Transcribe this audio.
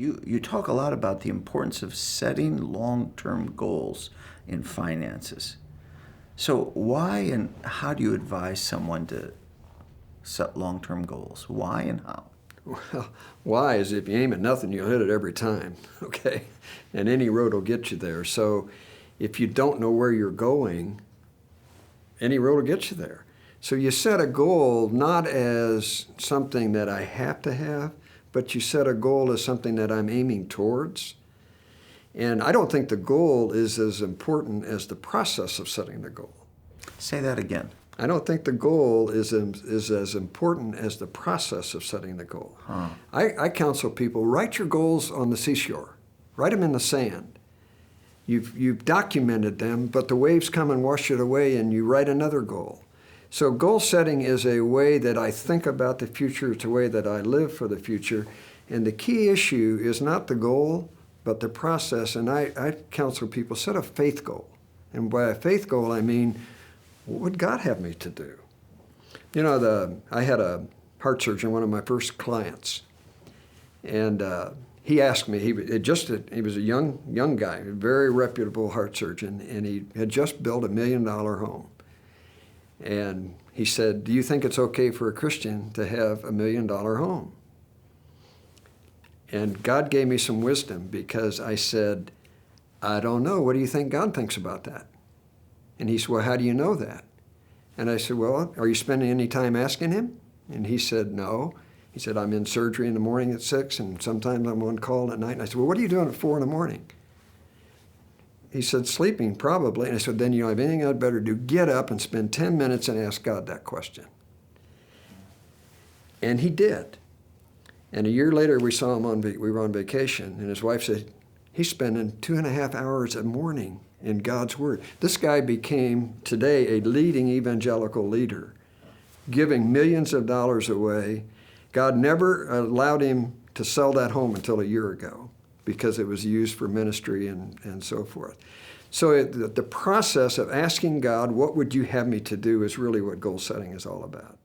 You talk a lot about the importance of setting long-term goals in finances. So why and how do you advise someone to set long-term goals? Why and how? Well, why is if you aim at nothing, you'll hit it every time, okay? And any road will get you there. So if you don't know where you're going, any road will get you there. So you set a goal not as something that I have to have, but you set a goal as something that I'm aiming towards. And I don't think the goal is as important as the process of setting the goal. Say that again. I don't think the goal is as important as the process of setting the goal. I counsel people, write your goals on the seashore. Write them in the sand. You've documented them, but the waves come and wash it away, and you write another goal. So goal setting is a way that I think about the future. It's a way that I live for the future. And the key issue is not the goal, but the process. And I counsel people, set a faith goal. And by a faith goal, I mean, what would God have me to do? You know, I had a heart surgeon, one of my first clients. And he asked me, he was a young guy, a very reputable heart surgeon, and he had just built $1 million home. And he said, do you think it's okay for a Christian to have $1 million home? And God gave me some wisdom, because I said, I don't know. What do you think God thinks about that? And he said, well, how do you know that? And I said, well, are you spending any time asking him? And he said, no. He said, I'm in surgery in the morning at 6, and sometimes I'm on call at night. And I said, well, what are you doing at 4 in the morning? He said, sleeping, probably. And I said, then you don't have anything I'd better do. Get up and spend 10 minutes and ask God that question. And he did. And a year later, we saw him we were on vacation, and his wife said, he's spending 2.5 hours a morning in God's Word. This guy became, today, a leading evangelical leader, giving millions of dollars away. God never allowed him to sell that home until a year ago, because it was used for ministry and so forth. So the process of asking God, what would you have me to do, is really what goal setting is all about.